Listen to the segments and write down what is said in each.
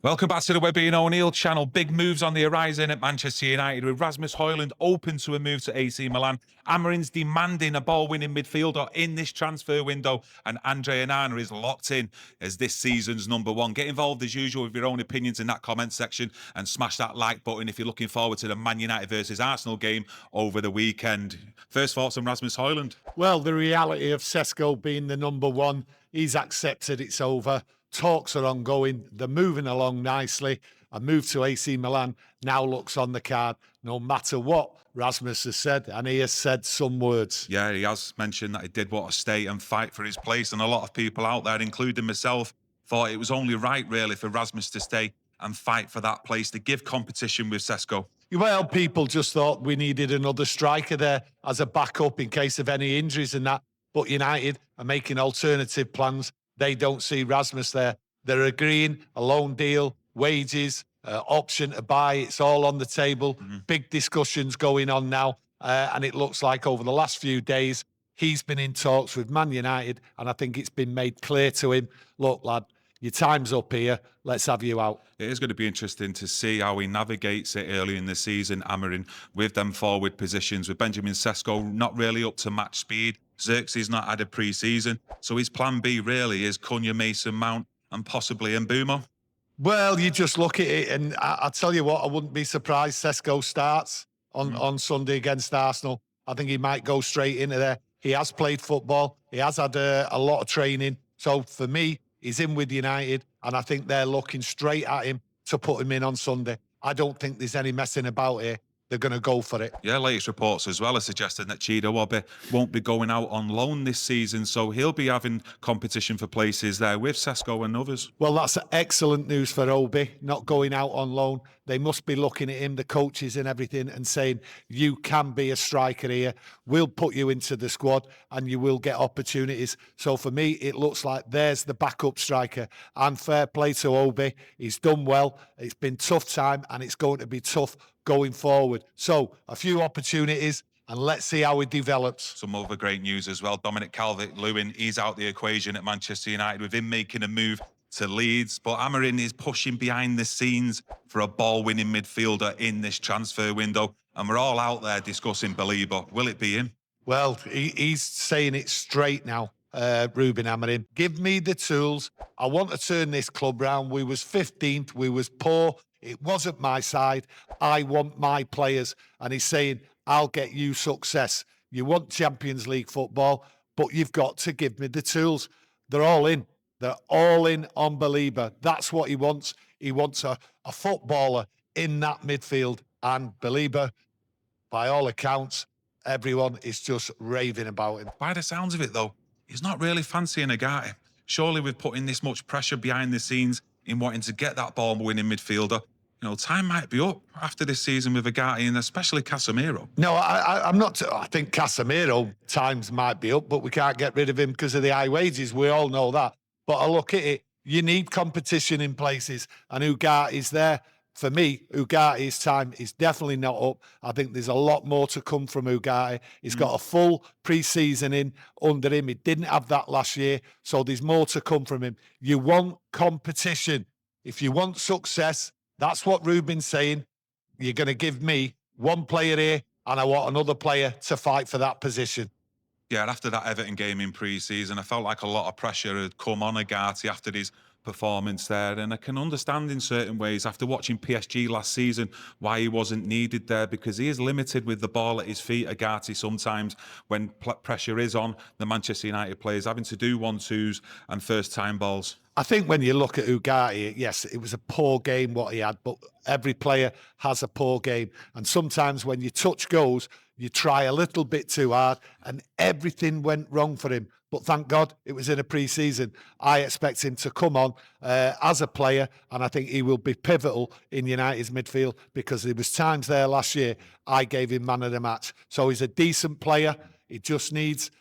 Welcome back to the Webby O'Neill channel. Big moves on the horizon at Manchester United with Rasmus Højlund open to a move to AC Milan. Amorim's demanding a ball-winning midfielder in this transfer window, and Andre Onana is locked in as this season's #1. Get involved as usual with your own opinions in that comment section and smash that like button if you're looking forward to the Man United versus Arsenal game over the weekend. First thoughts on Rasmus Højlund? Well, the reality of Sesko being the #1, he's accepted it's over. Talks are ongoing. They're moving along nicely. A move to AC Milan now looks on the card, no matter what Rasmus has said, and he has said some words. Yeah, he has mentioned that he did want to stay and fight for his place, and a lot of people out there, including myself, thought it was only right, really, for Rasmus to stay and fight for that place, to give competition with Sesko. Well, people just thought we needed another striker there as a backup in case of any injuries and that, but United are making alternative plans. They don't see Rasmus there. They're agreeing a loan deal, wages, option to buy. It's all on the table. Big discussions going on now. And it looks like over the last few days, he's been in talks with Man United. And I think it's been made clear to him, look, lad, your time's up here. Let's have you out. It is going to be interesting to see how he navigates it early in the season, Amorim, with them forward positions, with Benjamin Sesko not really up to match speed. Xerxes not had a pre-season. So his plan B really is Cunha, Mason Mount and possibly Mbeumo. Well, you just look at it and I tell you what, I wouldn't be surprised Sesko starts on Sunday against Arsenal. I think he might go straight into there. He has played football. He has had a lot of training. So for me, he's in with United, and I think they're looking straight at him to put him in on Sunday. I don't think there's any messing about here. They're going to go for it. Yeah, latest reports as well are suggesting that Chido Wobbe won't be going out on loan this season, so he'll be having competition for places there with Sesko and others. Well, that's excellent news for Obi, not going out on loan. They must be looking at him, the coaches and everything, and saying, you can be a striker here. We'll put you into the squad and you will get opportunities. So for me, it looks like there's the backup striker. And fair play to Obi. He's done well. It's been tough time and it's going to be tough going forward. So a few opportunities and let's see how it develops. Some other great news as well. Dominic Calvert-Lewin, he's out the equation at Manchester United with him making a move to Leeds. But Amorim is pushing behind the scenes for a ball-winning midfielder in this transfer window. And we're all out there discussing Baleba. Will it be him? Well, he's saying it straight now. Ruben Amorim, give me the tools. I want to turn this club round. We was 15th. We was poor. It wasn't my side. I want my players. And he's saying, I'll get you success. You want Champions League football, but you've got to give me the tools. They're all in. They're all in on Baleba. That's what he wants. He wants a footballer in that midfield. And Baleba, by all accounts, everyone is just raving about him. By the sounds of it, though, he's not really fancying a guy. Surely with putting this much pressure behind the scenes in wanting to get that ball-winning midfielder, you know, time might be up after this season with Agati and especially Casemiro. No, I'm not. I think Casemiro times might be up, but we can't get rid of him because of the high wages. We all know that. But I look at it, you need competition in places, and Ugati's there. For me, Ugati's time is definitely not up. I think there's a lot more to come from Ugati. He's got a full pre-season in under him. He didn't have that last year, so there's more to come from him. You want competition. If you want success, that's what Ruben's saying. You're going to give me one player here, and I want another player to fight for that position. Yeah, after that Everton game in pre-season, I felt like a lot of pressure had come on Agati after his performance there, and I can understand in certain ways after watching PSG last season why he wasn't needed there, because he is limited with the ball at his feet. Agati sometimes when pressure is on the Manchester United players having to do 1-2s and first time balls. I think when you look at Ugati, yes, it was a poor game what he had, but every player has a poor game. And sometimes when your touch goes, you try a little bit too hard and everything went wrong for him. But thank God it was in a pre-season. I expect him to come on as a player, and I think he will be pivotal in United's midfield because there was times there last year I gave him man of the match. So he's a decent player. He just needs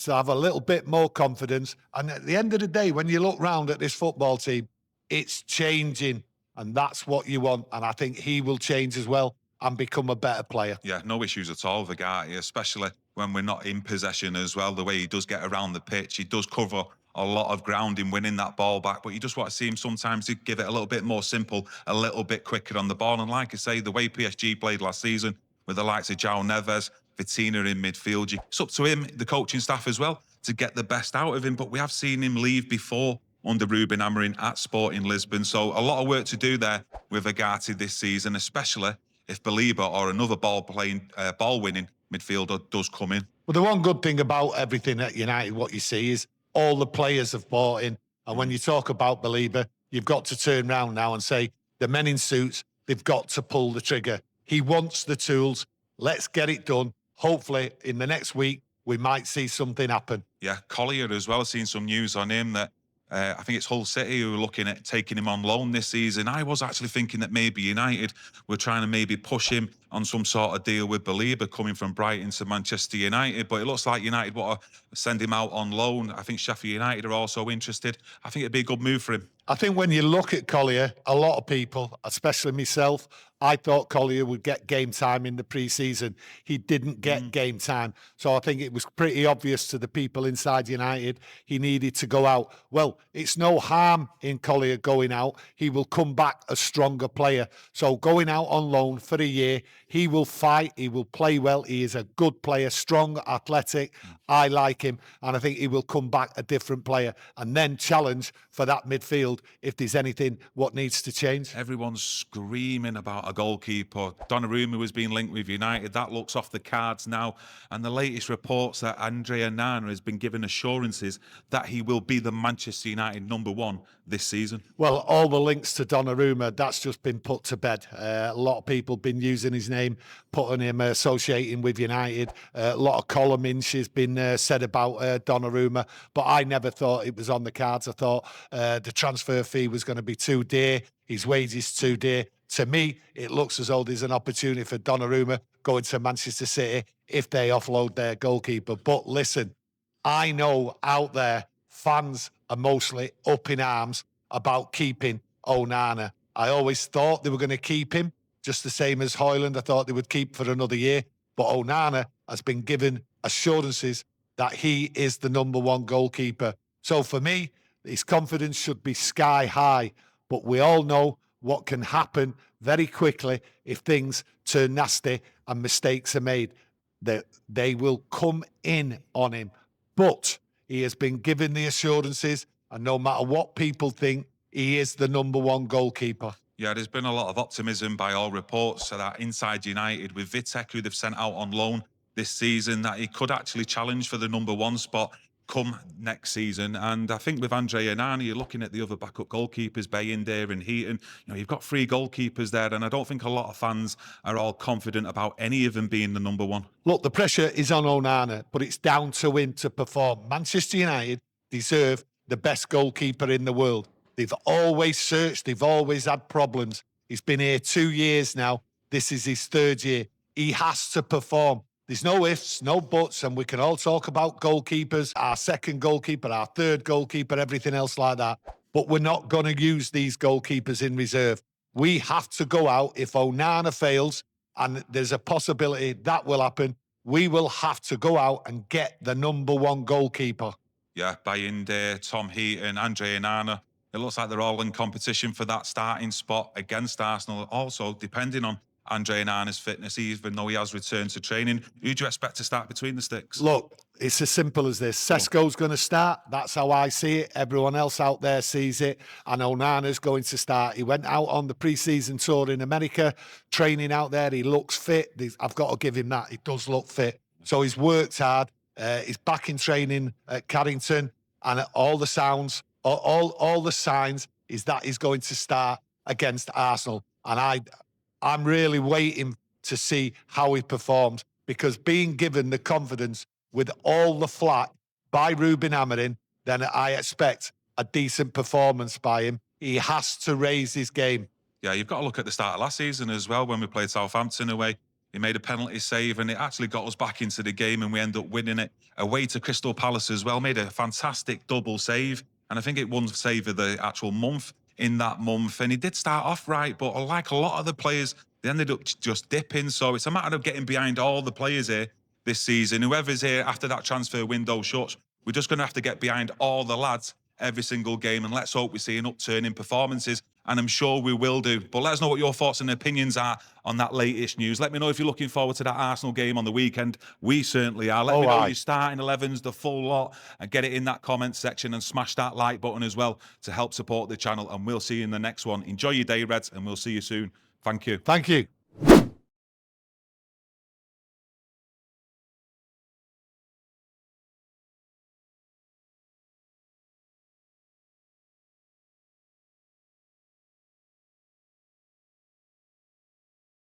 to have a little bit more confidence. And at the end of the day, when you look round at this football team, it's changing, and that's what you want. And I think he will change as well and become a better player. Yeah, no issues at all with Agati, especially when we're not in possession as well. The way he does get around the pitch, he does cover a lot of ground in winning that ball back, but you just want to see him sometimes to give it a little bit more simple, a little bit quicker on the ball. And like I say, the way PSG played last season with the likes of João Neves, Vitinha in midfield, it's up to him, the coaching staff as well, to get the best out of him. But we have seen him leave before under Ruben Amorim at Sporting Lisbon. So a lot of work to do there with Agati this season, especially if Baleba or another ball-winning midfielder does come in. Well, the one good thing about everything at United, what you see is all the players have bought in. And when you talk about Baleba, you've got to turn around now and say, the men in suits, they've got to pull the trigger. He wants the tools. Let's get it done. Hopefully, in the next week, we might see something happen. Yeah, Collier as well. I've seen some news on him that I think it's Hull City who are looking at taking him on loan this season. I was actually thinking that maybe United were trying to maybe push him on some sort of deal with Baleba coming from Brighton to Manchester United, but it looks like United want to send him out on loan. I think Sheffield United are also interested. I think it'd be a good move for him. I think when you look at Collier, a lot of people, especially myself, I thought Collier would get game time in the pre-season. He didn't get game time. So I think it was pretty obvious to the people inside United he needed to go out. Well, it's no harm in Collier going out. He will come back a stronger player. So going out on loan for a year, he will fight, he will play well. He is a good player, strong, athletic. I like him. And I think he will come back a different player and then challenge for that midfield if there's anything what needs to change. Everyone's screaming about a goalkeeper. Donnarumma was being linked with United. That looks off the cards now. And the latest reports that Andrea Onana has been given assurances that he will be the Manchester United #1 this season. Well, all the links to Donnarumma, that's just been put to bed. A lot of people been using his name, putting him associating with United. A lot of column inches been said about Donnarumma, but I never thought it was on the cards. I thought the transfer fee was going to be too dear, his wages too dear. To me, it looks as though there's an opportunity for Donnarumma going to Manchester City if they offload their goalkeeper. But listen, I know out there fans are mostly up in arms about keeping Onana. I always thought they were going to keep him, just the same as Højlund. I thought they would keep for another year. But Onana has been given assurances that he is the #1 goalkeeper. So for me, his confidence should be sky high. But we all know what can happen very quickly if things turn nasty and mistakes are made. They will come in on him. But he has been given the assurances, and no matter what people think, he is the #1 goalkeeper. Yeah, there's been a lot of optimism by all reports that inside United with Vitek, who they've sent out on loan this season, that he could actually challenge for the #1 spot come next season. And I think with Andrea Onana, you're looking at the other backup goalkeepers, Bayindir and Heaton. You've got 3 goalkeepers there, and I don't think a lot of fans are all confident about any of them being the #1. Look, the pressure is on Onana, but it's down to him to perform. Manchester United deserve the best goalkeeper in the world. They've always searched. They've always had problems. He's been here 2 years now. This is his 3rd year. He has to perform. There's no ifs, no buts, and we can all talk about goalkeepers, our 2nd goalkeeper, our 3rd goalkeeper, everything else like that. But we're not going to use these goalkeepers in reserve. We have to go out. If Onana fails, and there's a possibility that will happen, we will have to go out and get the #1 goalkeeper. Yeah, Bayindir, Tom Heaton, Andrea Onana. It looks like they're all in competition for that starting spot against Arsenal. Also, depending on Andrea Onana's fitness, even though he has returned to training, who do you expect to start between the sticks? Look, it's as simple as this. Sesko's going to start. That's how I see it. Everyone else out there sees it. And Onana's going to start. He went out on the pre-season tour in America, training out there. He looks fit. I've got to give him that. He does look fit. So he's worked hard. He's back in training at Carrington. And all the sounds, all the signs is that he's going to start against Arsenal. And I'm really waiting to see how he performs, because being given the confidence with all the flack by Ruben Amorim, then I expect a decent performance by him. He has to raise his game. Yeah, you've got to look at the start of last season as well when we played Southampton away. He made a penalty save and it actually got us back into the game and we end up winning it. Away to Crystal Palace as well, made a fantastic double save. And I think it won save of the actual month in that month. And he did start off right, but like a lot of the players, they ended up just dipping. So it's a matter of getting behind all the players here this season. Whoever's here after that transfer window shuts We're just going to have to get behind all the lads every single game, and let's hope we see an upturn in performances, and I'm sure we will do. But let us know what your thoughts and opinions are on that latest news. Let me know if you're looking forward to that Arsenal game on the weekend. We certainly are. Let me know your starting 11s, the full lot, and get it in that comment section, and smash that like button as well to help support the channel, and we'll see you in the next one. Enjoy your day, Reds, and we'll see you soon. Thank you. Thank you.